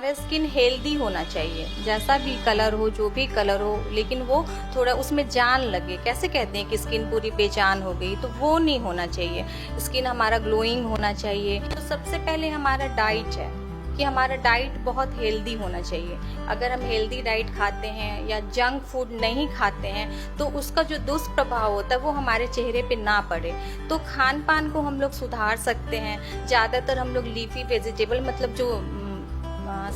हमारा skin healthy होना चाहिए, जैसा भी कलर हो, जो भी कलर हो, लेकिन वो थोड़ा उसमें जान लगे। कैसे कहते हैं कि स्किन पूरी बेजान हो गई, तो वो नहीं होना चाहिए। स्किन हमारा ग्लोइंग होना चाहिए। तो सबसे पहले हमारा डाइट है कि हमारा डाइट बहुत हेल्दी होना चाहिए। अगर हम हेल्दी डाइट खाते हैं या जंक फूड नहीं खाते हैं तो उसका जो दुष्प्रभाव होता है वो हमारे चेहरे पे ना पड़े। तो खान पान को हम लोग सुधार सकते हैं। ज़्यादातर हम लोग लीफी वेजिटेबल, मतलब जो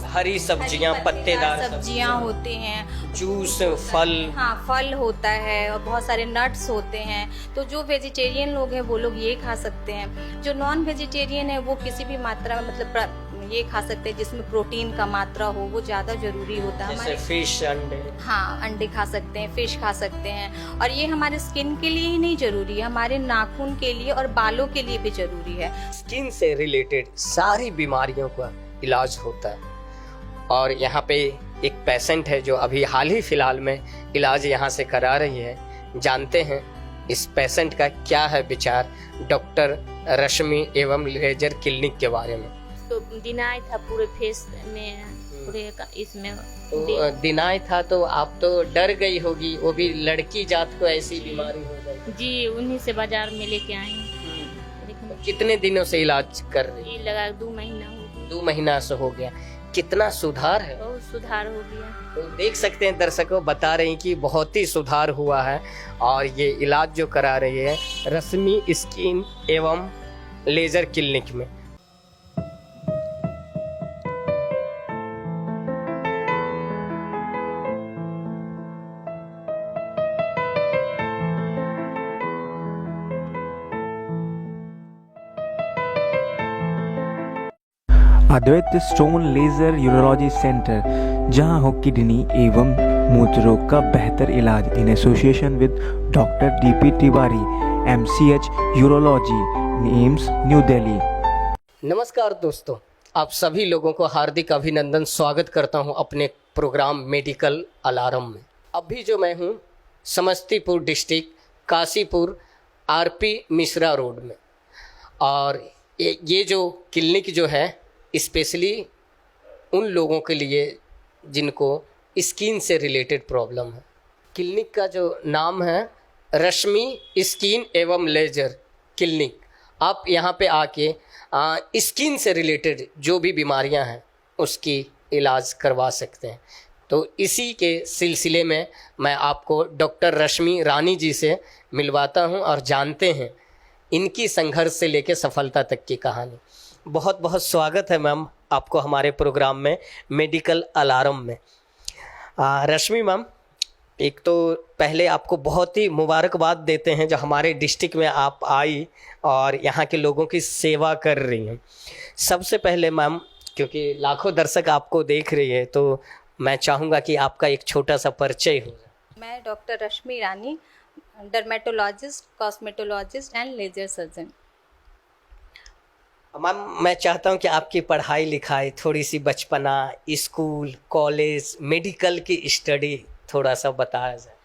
हरी सब्जियां, पत्तेदार सब्जियां होते हैं, जूस, फल, हाँ फल होता है और बहुत सारे नट्स होते हैं। तो जो वेजिटेरियन लोग हैं वो लोग ये खा सकते हैं। जो नॉन वेजिटेरियन है वो किसी भी मात्रा में, मतलब ये खा सकते हैं जिसमें प्रोटीन का मात्रा हो, वो ज़्यादा जरूरी होता है। जैसे फिश, अंडे। हाँ, अंडे खा सकते हैं, फिश खा सकते हैं। और ये हमारे स्किन के लिए ही नहीं जरूरी है, हमारे नाखून के लिए और बालों के लिए भी जरूरी है। स्किन से रिलेटेड सारी बीमारियों का इलाज होता है और यहाँ पे एक पेशेंट है जो अभी हाल ही फिलहाल में इलाज यहाँ से करा रही है। जानते हैं इस पेशेंट का क्या है विचार डॉक्टर रश्मि एवं लेजर क्लिनिक के बारे में। तो दिनाय था पूरे फेस में, पूरे इसमें तो दिनाय था तो आप तो डर गई होगी, वो भी लड़की जात को ऐसी बीमारी हो गई। जी, उन्हीं से बाजार में लेके आए हैं। तो कितने दिनों से इलाज कर रही? ये लगा 2 महीना हो गया। 2 महीना से हो गया। कितना सुधार है? बहुत सुधार हो गया। तो देख सकते हैं दर्शकों, बता रही कि बहुत ही सुधार हुआ है और ये इलाज जो करा रही है रश्मि स्किन एवं लेजर क्लिनिक में। अद्वैत स्टोन लेजर यूरोलॉजी सेंटर, जहां हो किडनी एवं मूत्र रोग का बेहतर इलाज, in association with doctor DP Tiwari, MCH urology, AIIMS new Delhi. नमस्कार दोस्तों, आप सभी लोगों को हार्दिक अभिनंदन, स्वागत करता हूं अपने प्रोग्राम मेडिकल अलार्म में। अभी जो मैं हूं Samastipur district Kashipur RP Mishra road में, और ये जो क्लिनिक जो है स्पेशली उन लोगों के लिए जिनको स्किन से रिलेटेड प्रॉब्लम है। क्लिनिक का जो नाम है रश्मि स्किन एवं लेजर क्लिनिक। आप यहाँ पे आके स्किन से रिलेटेड जो भी बीमारियाँ हैं उसकी इलाज करवा सकते हैं। तो इसी के सिलसिले में मैं आपको डॉक्टर रश्मि रानी जी से मिलवाता हूँ और जानते हैं इनकी संघर्ष से लेकर सफलता तक की कहानी। बहुत बहुत स्वागत है मैम आपको हमारे प्रोग्राम में मेडिकल अलार्म में। रश्मि मैम, एक तो पहले आपको बहुत ही मुबारकबाद देते हैं जो हमारे डिस्ट्रिक्ट में आप आई और यहाँ के लोगों की सेवा कर रही हैं। सबसे पहले मैम, क्योंकि लाखों दर्शक आपको देख रही है, तो मैं चाहूँगा कि आपका एक छोटा सा परिचय हो। मैं doctor Rashmi Rani, dermatologist, cosmetologist and laser surgeon. Ma'am, मैं चाहता हूँ कि आपकी पढ़ाई लिखाई, थोड़ी सी बचपना, स्कूल, कॉलेज, मेडिकल की स्टडी थोड़ा सा बताया जाए।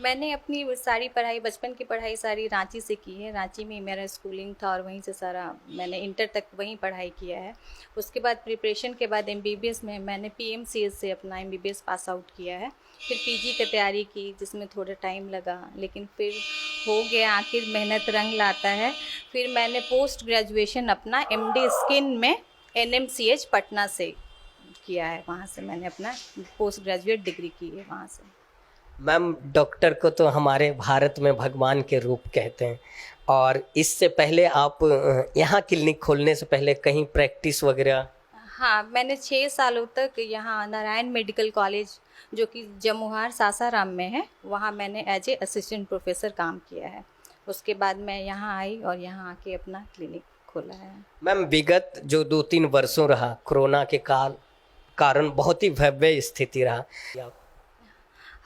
मैंने अपनी सारी पढ़ाई, बचपन की पढ़ाई सारी रांची से की है। रांची में मेरा स्कूलिंग था और वहीं से सारा मैंने इंटर तक वहीं पढ़ाई किया है। उसके बाद प्रिपरेशन के बाद एमबीबीएस में मैंने पीएमसीएच से अपना एमबीबीएस पास आउट किया है। फिर पीजी की तैयारी की जिसमें थोड़ा टाइम लगा, लेकिन फिर हो गया। आखिर मेहनत रंग लाता है। फिर मैंने पोस्ट ग्रेजुएशन अपना एमडी स्किन में एनएमसीएच पटना से किया है। वहाँ से मैंने अपना पोस्ट ग्रेजुएट डिग्री की है वहाँ से। मैम, डॉक्टर को तो हमारे भारत में भगवान के रूप कहते हैं, और इससे पहले आप यहाँ क्लिनिक खोलने से पहले कहीं प्रैक्टिस वगैरह? हाँ, मैंने 6 सालों तक यहाँ नारायण मेडिकल कॉलेज जो कि जमुहार सासाराम में है, वहाँ मैंने एज ए असिस्टेंट प्रोफेसर काम किया है। उसके बाद मैं यहाँ आई और यहाँ आके अपना क्लिनिक खोला है। मैम, विगत जो 2-3 वर्षों रहा कोरोना के कारण बहुत ही भव्य स्थिति रहा।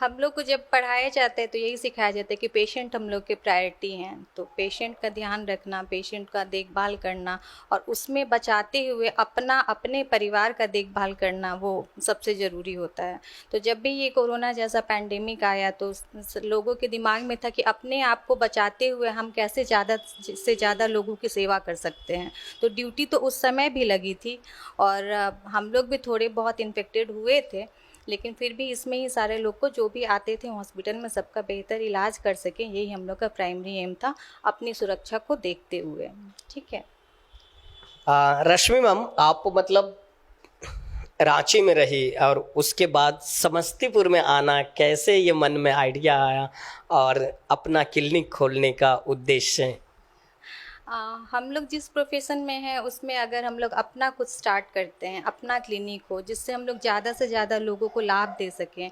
हम लोग को जब पढ़ाया जाता है तो यही सिखाया जाता है कि पेशेंट हम लोग के प्रायोरिटी हैं, तो पेशेंट का ध्यान रखना, पेशेंट का देखभाल करना और उसमें बचाते हुए अपने परिवार का देखभाल करना वो सबसे ज़रूरी होता है। तो जब भी ये कोरोना जैसा पैंडेमिक आया तो लोगों के दिमाग में था कि अपने आप को बचाते हुए हम कैसे ज़्यादा से ज़्यादा लोगों की सेवा कर सकते हैं। तो ड्यूटी तो उस समय भी लगी थी और हम लोग भी थोड़े बहुत इन्फेक्टेड हुए थे, लेकिन फिर भी इसमें ही सारे लोग को जो भी आते थे हॉस्पिटल में सबका बेहतर इलाज कर सकें, यही हम लोग का प्राइमरी एम था, अपनी सुरक्षा को देखते हुए। ठीक है। रश्मि मैम, आप मतलब रांची में रही और उसके बाद समस्तीपुर में आना, कैसे ये मन में आइडिया आया और अपना क्लिनिक खोलने का उद्देश्य? हम लोग जिस प्रोफेशन में हैं उसमें अगर हम लोग अपना कुछ स्टार्ट करते हैं, अपना क्लिनिक हो जिससे हम लोग ज़्यादा से ज़्यादा लोगों को लाभ दे सकें,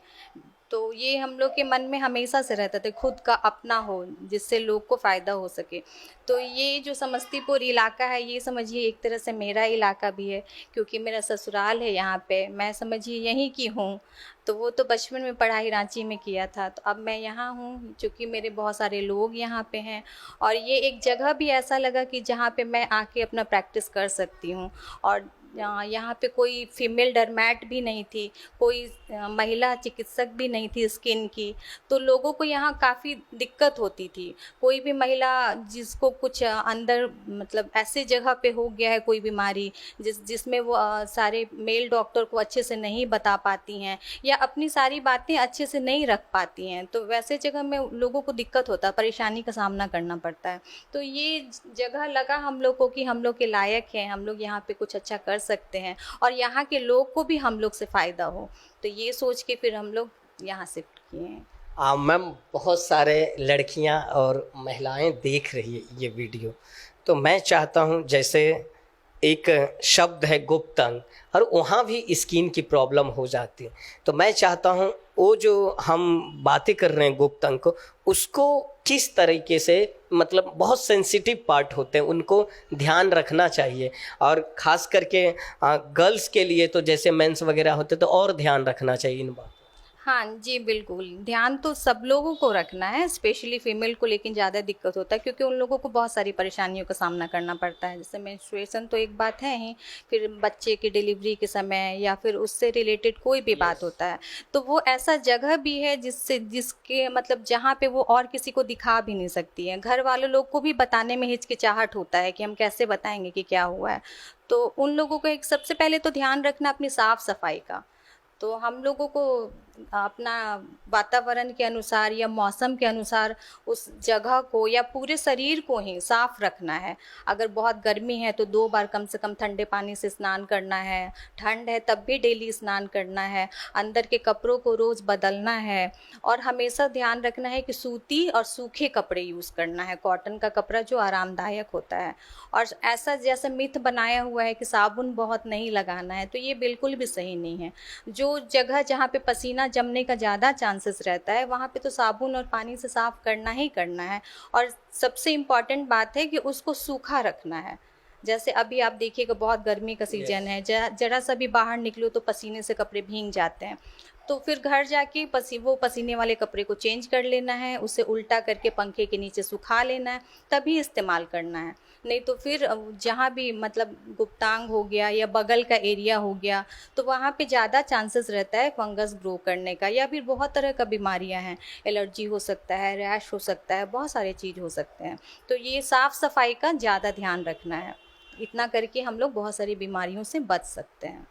तो ये हम लोग के मन में हमेशा से रहता था खुद का अपना हो जिससे लोग को फ़ायदा हो सके। तो ये जो समस्तीपुर इलाका है ये समझिए एक तरह से मेरा इलाका भी है, क्योंकि मेरा ससुराल है यहाँ पे, मैं समझिए यहीं की हूँ। तो वो तो बचपन में पढ़ाई रांची में किया था, तो अब मैं यहाँ हूँ क्योंकि मेरे बहुत सारे लोग यहाँ पे हैं और ये एक जगह भी ऐसा लगा कि जहाँ पे मैं आके अपना प्रैक्टिस कर सकती हूँ। और यहाँ पे कोई फीमेल डर्मैट भी नहीं थी, कोई महिला चिकित्सक भी नहीं थी स्किन की, तो लोगों को यहाँ काफ़ी दिक्कत होती थी। कोई भी महिला जिसको कुछ अंदर मतलब ऐसे जगह पे हो गया है कोई बीमारी जिसमें वो सारे मेल डॉक्टर को अच्छे से नहीं बता पाती हैं या अपनी सारी बातें अच्छे से नहीं रख पाती हैं, तो वैसे जगह में लोगों को दिक्कत होता है, परेशानी का सामना करना पड़ता है। तो ये जगह लगा हम लोग को कि हम लोग के लायक हैं, हम लोग यहाँ पे कुछ अच्छा कर सकते हैं और यहाँ के लोग को भी हम लोग से फ़ायदा हो, तो ये सोच के फिर हम लोग यहाँ शिफ्ट किए हैं। मैम, बहुत सारे लड़कियां और महिलाएं देख रही है ये वीडियो, तो मैं चाहता हूं, जैसे एक शब्द है गुप्त अंग और वहाँ भी स्किन की प्रॉब्लम हो जाती है, तो मैं चाहता हूँ वो जो हम बातें कर रहे हैं गुप्त अंग को, उसको किस तरीके से, मतलब बहुत सेंसिटिव पार्ट होते हैं, उनको ध्यान रखना चाहिए और ख़ास करके गर्ल्स के लिए तो जैसे मेंस वगैरह होते तो और ध्यान रखना चाहिए इन बातों। हाँ जी, बिल्कुल ध्यान तो सब लोगों को रखना है, स्पेशली फीमेल को लेकिन ज़्यादा दिक्कत होता है क्योंकि उन लोगों को बहुत सारी परेशानियों का सामना करना पड़ता है। जैसे मेंस्ट्रुएशन तो एक बात है ही, फिर बच्चे की डिलीवरी के समय या फिर उससे रिलेटेड कोई भी बात होता है, तो वो ऐसा जगह भी है जिसके मतलब जहाँ पे वो और किसी को दिखा भी नहीं सकती है। घर वाले लोग को भी बताने में हिचकिचाहट होता है कि हम कैसे बताएंगे कि क्या हुआ है। तो उन लोगों को एक सबसे पहले तो ध्यान रखना अपनी साफ़ सफाई का। तो हम लोगों को अपना वातावरण के अनुसार या मौसम के अनुसार उस जगह को या पूरे शरीर को ही साफ़ रखना है। अगर बहुत गर्मी है तो 2 बार कम से कम ठंडे पानी से स्नान करना है, ठंड है तब भी डेली स्नान करना है, अंदर के कपड़ों को रोज़ बदलना है और हमेशा ध्यान रखना है कि सूती और सूखे कपड़े यूज़ करना है, कॉटन का कपड़ा जो आरामदायक होता है। और ऐसा जैसे मिथ बनाया हुआ है कि साबुन बहुत नहीं लगाना है, तो ये बिल्कुल भी सही नहीं है। जो जगह जहाँ पे पसीना जमने का ज़्यादा चांसेस रहता है वहाँ पे तो साबुन और पानी से साफ़ करना ही करना है। और सबसे इम्पॉर्टेंट बात है कि उसको सूखा रखना है। जैसे अभी आप देखिएगा बहुत गर्मी का सीज़न है, जरा सा भी बाहर निकलो तो पसीने से कपड़े भीग जाते हैं, तो फिर घर जाके वो पसीने वाले कपड़े को चेंज कर लेना है, उसे उल्टा करके पंखे के नीचे सुखा लेना है, तभी इस्तेमाल करना है। नहीं तो फिर जहाँ भी मतलब गुप्तांग हो गया या बगल का एरिया हो गया तो वहाँ पे ज़्यादा चांसेस रहता है फंगस ग्रो करने का, या फिर बहुत तरह का बीमारियाँ हैं, एलर्जी हो सकता है, रैश हो सकता है, बहुत सारे चीज़ हो सकते हैं। तो ये साफ़ सफाई का ज़्यादा ध्यान रखना है, इतना करके हम लोग बहुत सारी बीमारियों से बच सकते हैं।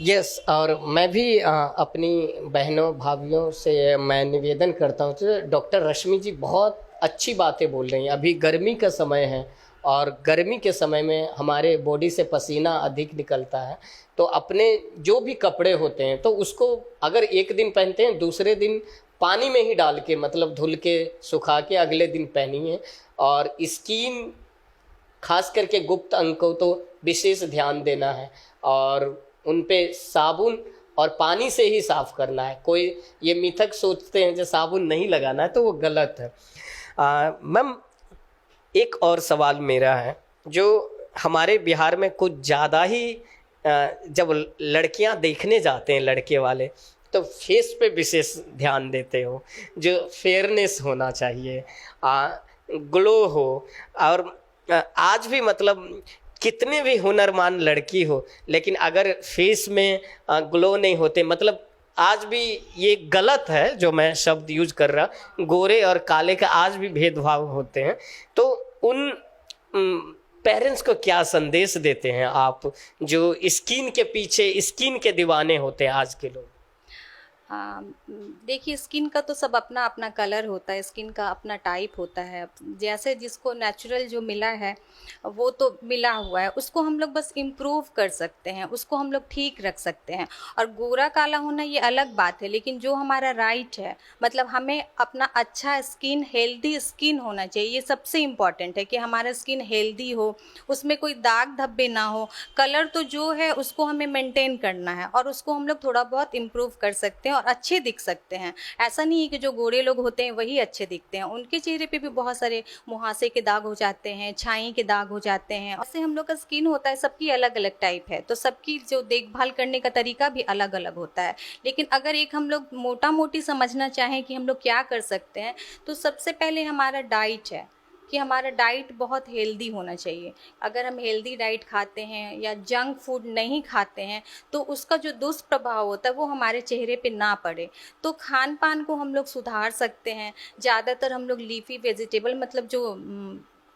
यस, और मैं भी अपनी बहनों भाभीयों से मैं निवेदन करता हूँ, तो डॉक्टर रश्मि जी बहुत अच्छी बातें बोल रही हैं। अभी गर्मी का समय है और गर्मी के समय में हमारे बॉडी से पसीना अधिक निकलता है, तो अपने जो भी कपड़े होते हैं तो उसको अगर एक दिन पहनते हैं दूसरे दिन पानी में ही डाल के मतलब धुल के सुखा के अगले दिन पहनिए। और स्किन खास करके गुप्त अंग को तो विशेष ध्यान देना है और उन पे साबुन और पानी से ही साफ़ करना है। कोई ये मिथक सोचते हैं जो साबुन नहीं लगाना है, तो वो गलत है। मैम, एक और सवाल मेरा है, जो हमारे बिहार में कुछ ज़्यादा ही जब लड़कियां देखने जाते हैं लड़के वाले, तो फेस पे विशेष ध्यान देते हो, जो फेयरनेस होना चाहिए, ग्लो हो। और आज भी मतलब कितने भी हुनरमान लड़की हो, लेकिन अगर फेस में ग्लो नहीं होते, मतलब आज भी ये गलत है जो मैं शब्द यूज कर रहा, गोरे और काले का आज भी भेदभाव होते हैं। तो उन पेरेंट्स को क्या संदेश देते हैं आप, जो स्किन के पीछे, स्किन के दीवाने होते हैं आज के लोग? देखिए, स्किन का तो सब अपना अपना कलर होता है, स्किन का अपना टाइप होता है। जैसे जिसको नेचुरल जो मिला है वो तो मिला हुआ है, उसको हम लोग बस इम्प्रूव कर सकते हैं, उसको हम लोग ठीक रख सकते हैं। और गोरा काला होना ये अलग बात है, लेकिन जो हमारा राइट है, मतलब हमें अपना अच्छा स्किन, हेल्दी स्किन होना चाहिए। ये सबसे इम्पॉर्टेंट है कि हमारा स्किन हेल्दी हो, उसमें कोई दाग धब्बे ना हो। कलर तो जो है उसको हमें मेंटेन करना है और उसको हम लोग थोड़ा बहुत इम्प्रूव कर सकते हैं और अच्छे दिख सकते हैं। ऐसा नहीं है कि जो गोरे लोग होते हैं वही अच्छे दिखते हैं, उनके चेहरे पे भी बहुत सारे मुहासे के दाग हो जाते हैं, छाई के दाग हो जाते हैं। ऐसे हम लोग का स्किन होता है, सबकी अलग अलग टाइप है, तो सबकी जो देखभाल करने का तरीका भी अलग अलग होता है। लेकिन अगर एक हम लोग मोटा मोटी समझना चाहें कि हम लोग क्या कर सकते हैं, तो सबसे पहले हमारा डाइट है कि हमारा डाइट बहुत हेल्दी होना चाहिए। अगर हम हेल्दी डाइट खाते हैं या जंक फूड नहीं खाते हैं तो उसका जो दुष्प्रभाव होता है वो हमारे चेहरे पे ना पड़े। तो खान पान को हम लोग सुधार सकते हैं। ज़्यादातर हम लोग लीफी वेजिटेबल, मतलब जो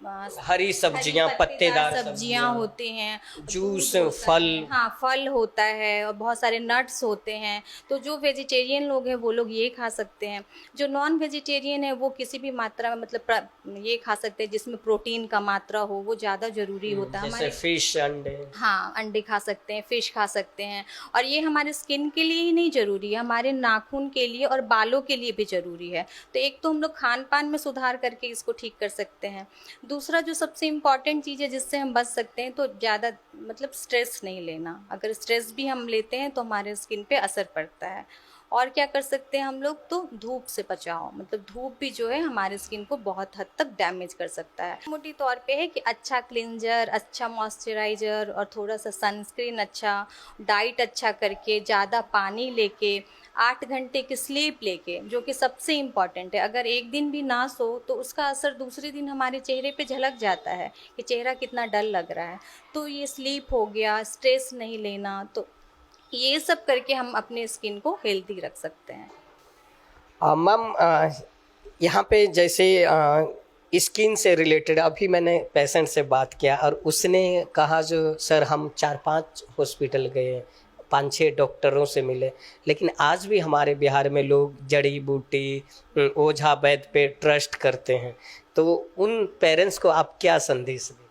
हरी सब्जियां, पत्तेदार सब्जियां होती हैं, जूस, फल, हाँ फल होता है और बहुत सारे नट्स होते हैं। तो जो वेजिटेरियन लोग हैं वो लोग ये खा सकते हैं। जो नॉन वेजिटेरियन है वो किसी भी मात्रा में, मतलब ये खा सकते हैं जिसमें प्रोटीन का मात्रा हो, वो ज़्यादा ज़रूरी होता है। जैसे फिश, अंडे, हाँ अंडे खा सकते हैं, फिश खा सकते हैं। और ये हमारे स्किन के लिए ही नहीं ज़रूरी है, हमारे नाखून के लिए और बालों के लिए भी ज़रूरी है। तो एक तो हम लोग खान पान में सुधार करके इसको ठीक कर सकते हैं। दूसरा जो सबसे इम्पॉर्टेंट चीज़ है जिससे हम बच सकते हैं, तो ज़्यादा मतलब स्ट्रेस नहीं लेना। अगर स्ट्रेस भी हम लेते हैं तो हमारे स्किन पे असर पड़ता है। और क्या कर सकते हैं हम लोग, तो धूप से बचाओ। मतलब धूप भी जो है हमारे स्किन को बहुत हद तक डैमेज कर सकता है। मोटी तौर पे है कि अच्छा क्लिंजर, अच्छा मॉइस्चराइज़र और थोड़ा सा सनस्क्रीन, अच्छा डाइट अच्छा करके, ज़्यादा पानी लेके, 8 घंटे की स्लीप लेके, जो कि सबसे इम्पॉर्टेंट है। अगर एक दिन भी ना सो तो उसका असर दूसरे दिन हमारे चेहरे पे झलक जाता है कि चेहरा कितना डल लग रहा है। तो ये स्लीप हो गया, स्ट्रेस नहीं लेना, तो ये सब करके हम अपने स्किन को हेल्दी रख सकते हैं। मैम, यहाँ पे जैसे स्किन से रिलेटेड अभी मैंने पेशेंट से बात किया और उसने कहा, जो सर हम 4-5 हॉस्पिटल गए, 5-6 डॉक्टरों से मिले, लेकिन आज भी हमारे बिहार में लोग जड़ी बूटी, ओझा वैद्य पे ट्रस्ट करते हैं। तो उन पेरेंट्स को आप क्या संदेश दें?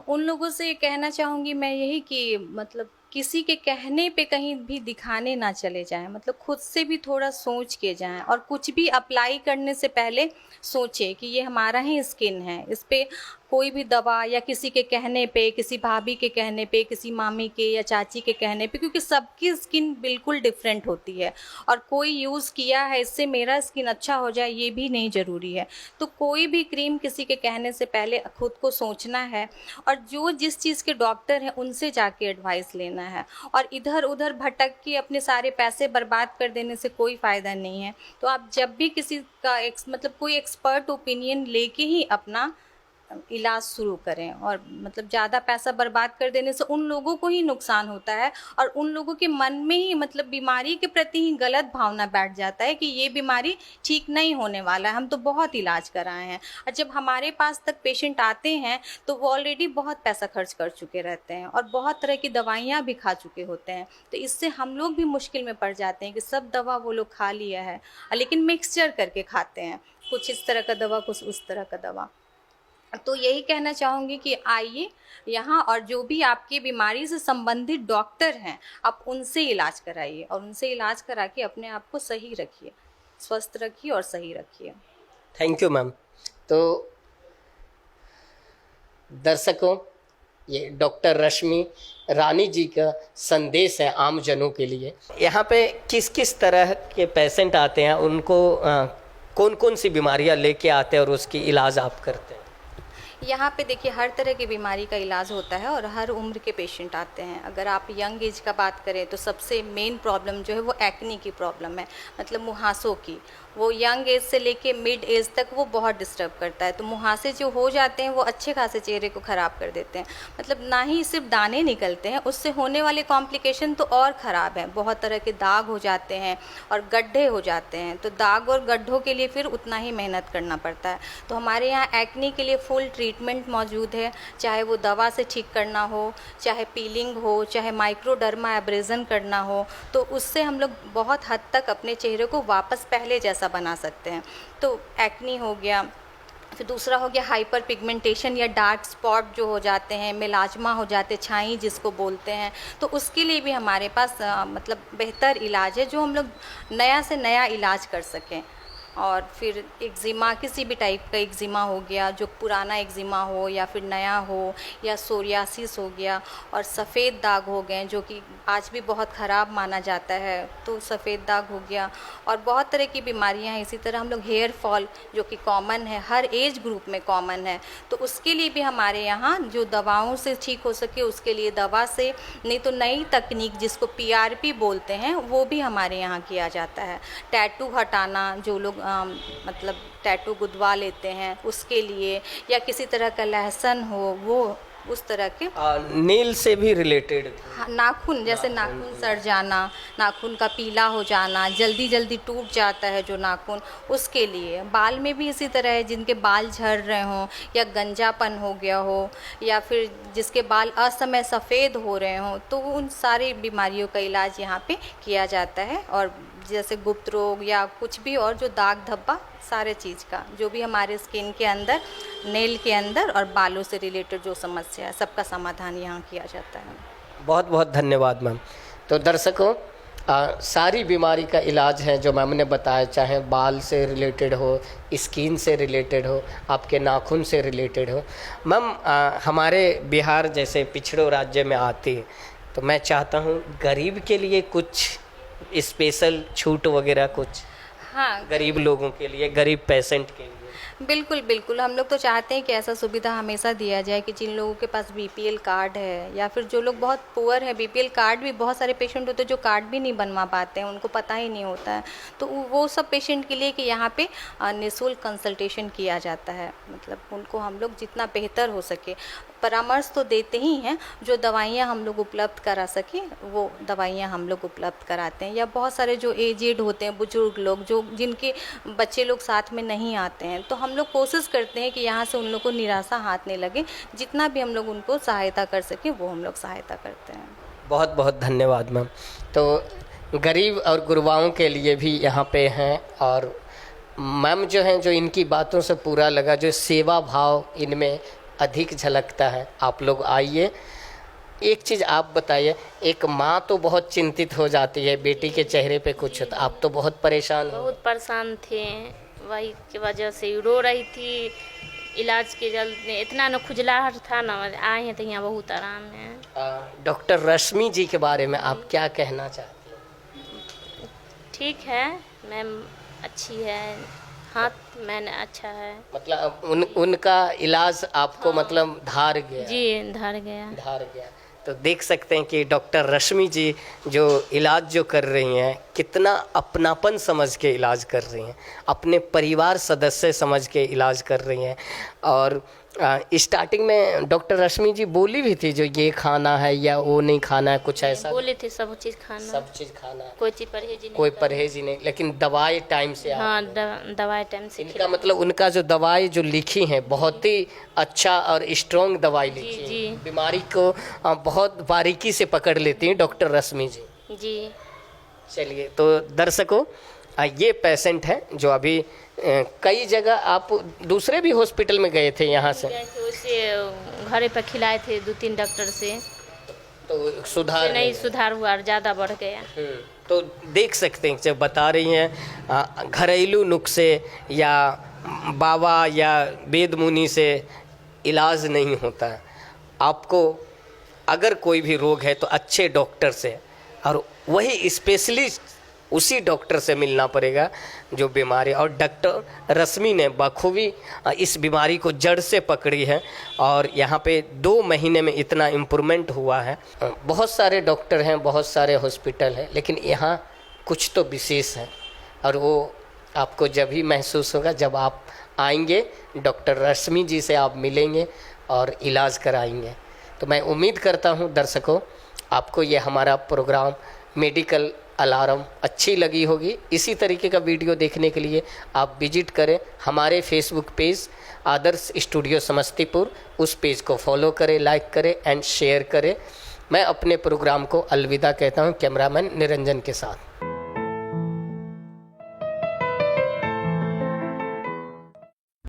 उन लोगों से कहना चाहूँगी मैं यही कि मतलब किसी के कहने पे कहीं भी दिखाने ना चले जाएं। मतलब खुद से भी थोड़ा सोच के जाएं और कुछ भी अप्लाई करने से पहले सोचें कि ये हमारा ही स्किन है, इस पे कोई भी दवा या किसी के कहने पे, किसी भाभी के कहने पे, किसी मामी के या चाची के कहने पे, क्योंकि सबकी स्किन बिल्कुल डिफरेंट होती है और कोई यूज़ किया है इससे मेरा स्किन अच्छा हो जाए ये भी नहीं ज़रूरी है। तो कोई भी क्रीम किसी के कहने से पहले खुद को सोचना है और जो जिस चीज़ के डॉक्टर हैं उनसे जाके एडवाइस लेना है। और इधर उधर भटक के अपने सारे पैसे बर्बाद कर देने से कोई फ़ायदा नहीं है। तो आप जब भी किसी का मतलब कोई एक्सपर्ट ओपिनियन लेके ही अपना इलाज शुरू करें। और मतलब ज़्यादा पैसा बर्बाद कर देने से उन लोगों को ही नुकसान होता है और उन लोगों के मन में ही मतलब बीमारी के प्रति ही गलत भावना बैठ जाता है कि ये बीमारी ठीक नहीं होने वाला है, हम तो बहुत इलाज कराए हैं। और जब हमारे पास तक पेशेंट आते हैं तो वो ऑलरेडी बहुत पैसा खर्च कर चुके रहते हैं और बहुत तरह की दवाइयाँ भी खा चुके होते हैं। तो इससे हम लोग भी मुश्किल में पड़ जाते हैं कि सब दवा वो लोग खा लिया है लेकिन मिक्सचर करके खाते हैं, कुछ इस तरह का दवा कुछ उस तरह का दवा। तो यही कहना चाहूँगी कि आइए यहाँ और जो भी आपकी बीमारी से संबंधित डॉक्टर हैं आप उनसे इलाज कराइए और उनसे इलाज करा के अपने आप को सही रखिए, स्वस्थ रखिए और सही रखिए। Thank you ma'am. तो दर्शकों, ये डॉक्टर रश्मि रानी जी का संदेश है आम जनों के लिए। यहाँ पे किस किस तरह के पेशेंट आते हैं, उनको कौन कौन सी बीमारियाँ लेके आते हैं और उसकी इलाज आप करते हैं? यहाँ पे देखिए हर तरह की बीमारी का इलाज होता है और हर उम्र के पेशेंट आते हैं। अगर आप यंग एज का बात करें तो सबसे मेन प्रॉब्लम जो है वो एक्ने की प्रॉब्लम है, मतलब मुहासों की। वो यंग एज से लेके मिड एज तक वो बहुत डिस्टर्ब करता है। तो मुहासे जो हो जाते हैं वो अच्छे खासे चेहरे को ख़राब कर देते हैं। मतलब ना ही सिर्फ दाने निकलते हैं, उससे होने वाले कॉम्प्लिकेशन तो और ख़राब हैं। बहुत तरह के दाग हो जाते हैं और गड्ढे हो जाते हैं। तो दाग और गड्ढों के लिए फिर उतना ही मेहनत करना पड़ता है। तो हमारे यहाँ एक्ने के लिए फुल ट्रीटमेंट मौजूद है, चाहे वो दवा से ठीक करना हो, चाहे पीलिंग हो, चाहे माइक्रोडर्मा एब्रेजन करना हो। तो उससे हम लोग बहुत हद तक अपने चेहरे को वापस पहले जैसा बना सकते हैं। तो एक्ने हो गया, फिर दूसरा हो गया हाइपर पिगमेंटेशन या डार्क स्पॉट जो हो जाते हैं, मेलाज्मा हो जाते, छाई जिसको बोलते हैं। तो उसके लिए भी हमारे पास मतलब बेहतर इलाज है, जो हम लोग नया से नया इलाज कर सकें। और फिर एक्जिमा, किसी भी टाइप का एक्जिमा हो गया, जो पुराना एक्जिमा हो या फिर नया हो, या सोरियासिस हो गया, और सफ़ेद दाग हो गए जो कि आज भी बहुत ख़राब माना जाता है, तो सफ़ेद दाग हो गया। और बहुत तरह की बीमारियां हैं। इसी तरह हम लोग हेयर फॉल जो कि कॉमन है, हर एज ग्रुप में कॉमन है, तो उसके लिए भी हमारे यहाँ जो दवाओं से ठीक हो सके उसके लिए दवा से, नहीं तो नई तकनीक जिसको PRP बोलते हैं वो भी हमारे यहाँ किया जाता है। टैटू हटाना, जो लोग मतलब टैटू गुदवा लेते हैं उसके लिए, या किसी तरह का लहसन हो, वो उस तरह के नील से भी रिलेटेड। हाँ, नाखून, जैसे नाखून सड़ जाना, नाखून का पीला हो जाना, जल्दी जल्दी टूट जाता है जो नाखून, उसके लिए। बाल में भी इसी तरह है, जिनके बाल झड़ रहे हों या गंजापन हो गया हो, या फिर जिसके बाल असमय सफ़ेद हो रहे हों, तो उन सारी बीमारियों का इलाज यहाँ पे किया जाता है। और जैसे गुप्त रोग या कुछ भी और जो दाग धब्बा, सारे चीज़ का जो भी हमारे स्किन के अंदर, नेल के अंदर और बालों से रिलेटेड जो समस्या है, सबका समाधान यहाँ किया जाता है। बहुत बहुत धन्यवाद मैम। तो दर्शकों, सारी बीमारी का इलाज है जो मैम ने बताया, चाहे बाल से रिलेटेड हो, स्किन से रिलेटेड हो, आपके नाखून से रिलेटेड हो। मैम हमारे बिहार जैसे पिछड़ों राज्य में आती है, तो मैं चाहता हूँ गरीब के लिए कुछ स्पेशल छूट वगैरह कुछ, हाँ, गरीब लोगों के लिए, गरीब पेशेंट के लिए। बिल्कुल बिल्कुल, हम लोग तो चाहते हैं कि ऐसा सुविधा हमेशा दिया जाए कि जिन लोगों के पास BPL कार्ड है, या फिर जो लोग बहुत पुअर है, BPL कार्ड भी बहुत सारे पेशेंट होते हैं जो कार्ड भी नहीं बनवा पाते हैं, उनको पता ही नहीं होता है। तो वो सब पेशेंट के लिए कि यहाँ पे निःशुल्क कंसल्टेशन किया जाता है। मतलब उनको हम लोग जितना बेहतर हो सके परामर्श तो देते ही हैं, जो दवाइयाँ हम लोग उपलब्ध करा सकें वो दवाइयाँ हम लोग उपलब्ध कराते हैं। या बहुत सारे जो एजेड होते हैं, बुजुर्ग लोग, जो जिनके बच्चे लोग साथ में नहीं आते हैं, तो हम लोग कोशिश करते हैं कि यहाँ से उन लोग को निराशा हाथ नहीं लगे, जितना भी हम लोग उनको सहायता कर सकें वो हम लोग सहायता करते हैं। बहुत बहुत धन्यवाद मैम। तो गरीब और गुरबाओं के लिए भी यहाँ पे हैं, और मैम जो हैं, जो इनकी बातों से पूरा लगा, जो सेवा भाव इनमें अधिक झलकता है। आप लोग आइए। एक चीज़ आप बताइए, एक माँ तो बहुत चिंतित हो जाती है बेटी के चेहरे पे कुछ होता, आप तो बहुत परेशान हो। बहुत परेशान थे, वही की वजह से रो रही थी। इलाज के जल्द इतना न खुजलाहट था ना, आए हैं तो यहाँ बहुत आराम है। डॉक्टर रश्मि जी के बारे में आप क्या कहना चाहती हैं? ठीक है मैम, अच्छी है, हाथ मैंने अच्छा है। मतलब उनका इलाज आपको मतलब धार गया? जी, धार गया। तो देख सकते हैं कि डॉक्टर रश्मि जी जो इलाज जो कर रही हैं, कितना अपनापन समझ के इलाज कर रही हैं, अपने परिवार सदस्य समझ के इलाज कर रही हैं। और स्टार्टिंग में डॉक्टर रश्मि जी बोली भी थी जो ये खाना है या वो नहीं खाना है, कुछ ऐसा बोले थे सब चीज़ खाना, कोई चीज़ परहेज नहीं, लेकिन दवाई टाइम से। हाँ, दवाई टाइम से। इनका मतलब उनका जो दवाई जो लिखी है बहुत ही अच्छा और स्ट्रॉन्ग दवाई लिखी है, जी। बीमारी को बहुत बारीकी से पकड़ लेती हैं डॉक्टर रश्मि जी। जी। चलिए, तो दर्शकों, ये पेशेंट है जो अभी कई जगह, आप दूसरे भी हॉस्पिटल में गए थे यहाँ से? उसे घरे पर खिलाए थे 2-3 डॉक्टर से, तो सुधार नहीं सुधार हुआ, ज़्यादा बढ़ गया। तो देख सकते हैं जब बता रही हैं घरेलू नुस्खे या बाबा या वेद मुनि से इलाज नहीं होता है। आपको अगर कोई भी रोग है तो अच्छे डॉक्टर से, और वही स्पेशलिस्ट उसी डॉक्टर से मिलना पड़ेगा जो बीमारी, और डॉक्टर रश्मि ने बखूबी इस बीमारी को जड़ से पकड़ी है और यहाँ पे 2 महीने में इतना इम्प्रूवमेंट हुआ है। बहुत सारे डॉक्टर हैं, बहुत सारे हॉस्पिटल हैं, लेकिन यहाँ कुछ तो विशेष है और वो आपको जब ही महसूस होगा जब आप आएंगे, डॉक्टर रश्मि जी से आप मिलेंगे और इलाज कराएंगे। तो मैं उम्मीद करता हूँ दर्शकों आपको ये हमारा प्रोग्राम मेडिकल अलार्म अच्छी लगी होगी। इसी तरीके का वीडियो देखने के लिए आप विजिट करें हमारे फेसबुक पेज आदर्श स्टूडियो समस्तीपुर, उस पेज को फॉलो करें, लाइक करें एंड शेयर करें। मैं अपने प्रोग्राम को अलविदा कहता हूँ कैमरामैन निरंजन के साथ।